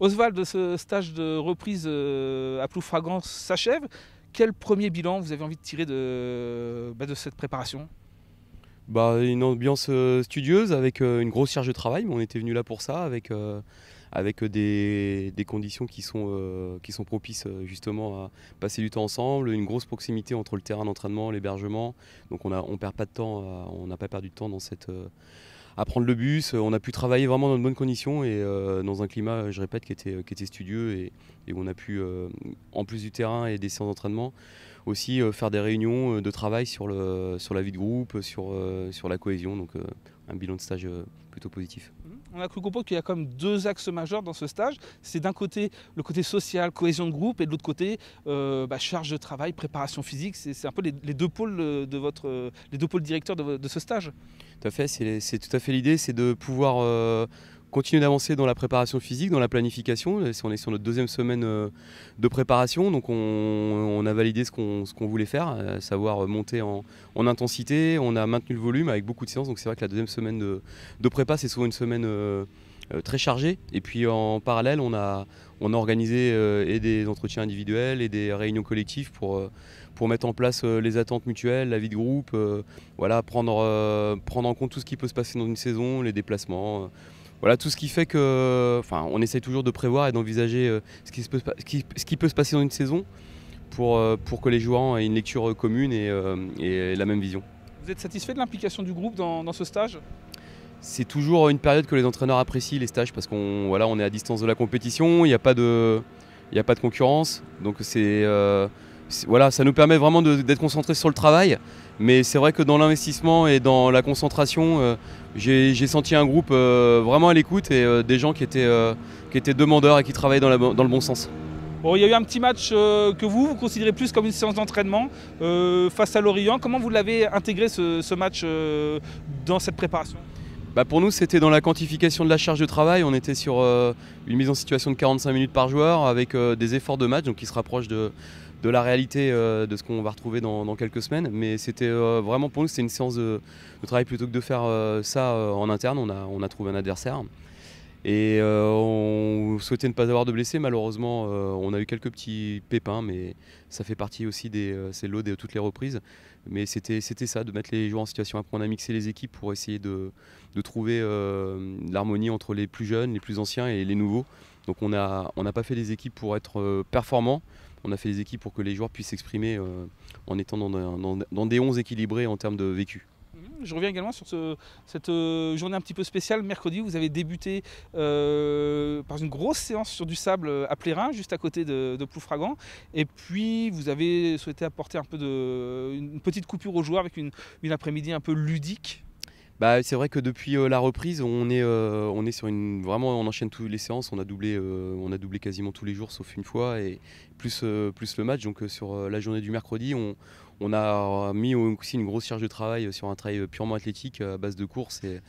Oswald, ce stage de reprise à Ploufragan s'achève. Quel premier bilan vous avez envie de tirer de cette préparation? Une ambiance studieuse avec une grosse charge de travail, mais on était venu là pour ça, avec des conditions qui sont propices justement à passer du temps ensemble, une grosse proximité entre le terrain d'entraînement, l'hébergement. Donc on perd pas de temps, on n'a pas perdu de temps à prendre le bus. On a pu travailler vraiment dans de bonnes conditions et dans un climat, je répète, qui était studieux et où on a pu, en plus du terrain et des séances d'entraînement, aussi faire des réunions de travail sur la vie de groupe, sur la cohésion. Donc un bilan de stage plutôt positif. On a cru comprendre qu'il y a quand même deux axes majeurs dans ce stage. C'est d'un côté le côté social, cohésion de groupe, et de l'autre côté charge de travail, préparation physique. C'est un peu les deux pôles les deux pôles directeurs de ce stage. Tout à fait, c'est tout à fait l'idée, c'est de pouvoir continuer d'avancer dans la préparation physique, dans la planification. On est sur notre deuxième semaine de préparation, donc on a validé ce qu'on voulait faire, savoir monter en intensité. On a maintenu le volume avec beaucoup de séances, donc c'est vrai que la deuxième semaine de prépa, c'est souvent une semaine très chargée. Et puis en parallèle, on a organisé et des entretiens individuels et des réunions collectives pour mettre en place les attentes mutuelles, la vie de groupe, prendre en compte tout ce qui peut se passer dans une saison, les déplacements. Voilà, tout ce qui fait on essaye toujours de prévoir et d'envisager ce qui peut se passer dans une saison pour que les joueurs aient une lecture commune et la même vision. Vous êtes satisfait de l'implication du groupe dans ce stage? C'est toujours une période que les entraîneurs apprécient, les stages, parce qu'on est à distance de la compétition, il n'y a pas de concurrence. Donc ça nous permet vraiment d'être concentrés sur le travail. Mais c'est vrai que dans l'investissement et dans la concentration, j'ai senti un groupe vraiment à l'écoute et des gens qui étaient demandeurs et qui travaillaient dans le bon sens. Bon, il y a eu un petit match que vous considérez plus comme une séance d'entraînement face à Lorient. Comment vous l'avez intégré ce match dans cette préparation? Pour nous, c'était dans la quantification de la charge de travail. On était sur une mise en situation de 45 minutes par joueur avec des efforts de match, donc qui se rapprochent de la réalité de ce qu'on va retrouver dans quelques semaines. Mais c'était vraiment pour nous, c'était une séance de travail plutôt que de faire ça en interne. On a trouvé un adversaire. Et on souhaitait ne pas avoir de blessés. Malheureusement, on a eu quelques petits pépins, mais ça fait partie aussi c'est l'eau de toutes les reprises. Mais c'était ça, de mettre les joueurs en situation. Après, on a mixé les équipes pour essayer de trouver l'harmonie entre les plus jeunes, les plus anciens et les nouveaux. Donc on n'a pas fait des équipes pour être performants. On a fait des équipes pour que les joueurs puissent s'exprimer en étant dans des 11 équilibrés en termes de vécu. Je reviens également sur cette journée un petit peu spéciale. Mercredi, vous avez débuté par une grosse séance sur du sable à Plérin, juste à côté de Ploufragan. Et puis, vous avez souhaité apporter une petite coupure aux joueurs avec une après-midi un peu ludique. C'est vrai que depuis la reprise, on est sur vraiment, on enchaîne toutes les séances. On a doublé quasiment tous les jours, sauf une fois, et plus le match. Donc sur la journée du mercredi, on a mis aussi une grosse charge de travail sur un travail purement athlétique à base de course et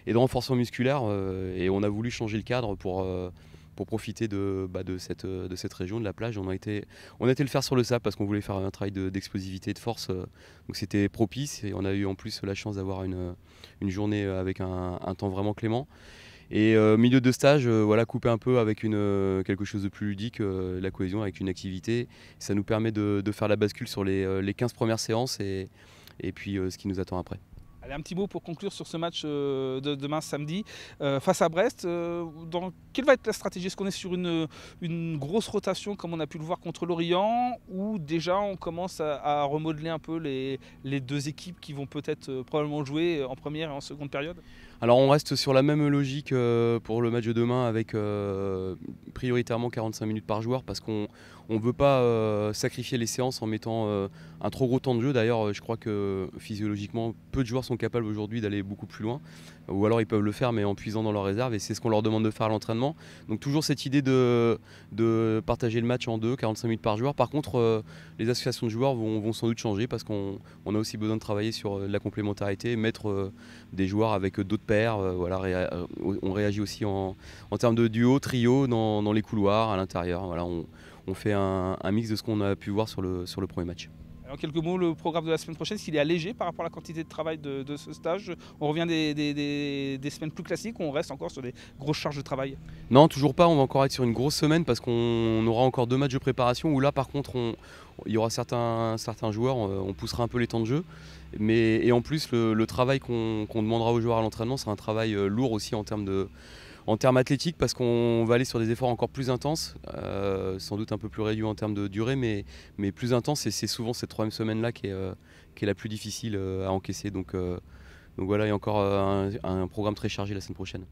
de renforcement musculaire. Et on a voulu changer le cadre pour profiter de cette région, de la plage. On a été le faire sur le sable parce qu'on voulait faire un travail d'explosivité et de force. Donc c'était propice et on a eu en plus la chance d'avoir une journée avec un temps vraiment clément. Et milieu de stage, couper un peu avec quelque chose de plus ludique, la cohésion avec une activité. Ça nous permet de faire la bascule sur les 15 premières séances et puis ce qui nous attend après. Allez, un petit mot pour conclure sur ce match de demain samedi face à Brest. Quelle va être la stratégie? Est-ce qu'on est sur une grosse rotation comme on a pu le voir contre Lorient, ou déjà on commence à remodeler un peu les deux équipes qui vont peut-être probablement jouer en première et en seconde période? Alors on reste sur la même logique pour le match de demain avec prioritairement 45 minutes par joueur parce qu'on ne veut pas sacrifier les séances en mettant un trop gros temps de jeu. D'ailleurs je crois que physiologiquement peu de joueurs sont capables aujourd'hui d'aller beaucoup plus loin, ou alors ils peuvent le faire mais en puisant dans leurs réserves, et c'est ce qu'on leur demande de faire à l'entraînement. Donc toujours cette idée de partager le match en deux, 45 minutes par joueur. Par contre les associations de joueurs vont sans doute changer parce qu'on a aussi besoin de travailler sur la complémentarité, mettre des joueurs avec d'autres paires. On réagit aussi en termes de duo, trio dans les couloirs, à l'intérieur. Voilà, on fait un mix de ce qu'on a pu voir sur le premier match. En quelques mots, le programme de la semaine prochaine, s'il est allégé par rapport à la quantité de travail de ce stage, on revient des semaines plus classiques ou on reste encore sur des grosses charges de travail? Non, toujours pas, on va encore être sur une grosse semaine parce qu'on aura encore 2 matchs de préparation où là par contre il y aura certains joueurs, on poussera un peu les temps de jeu. Et en plus le travail qu'on demandera aux joueurs à l'entraînement sera un travail lourd aussi en termes athlétiques parce qu'on va aller sur des efforts encore plus intenses, sans doute un peu plus réduits en termes de durée mais plus intenses, et c'est souvent cette 3e semaine-là qui est la plus difficile à encaisser. Donc voilà, il y a encore un programme très chargé la semaine prochaine.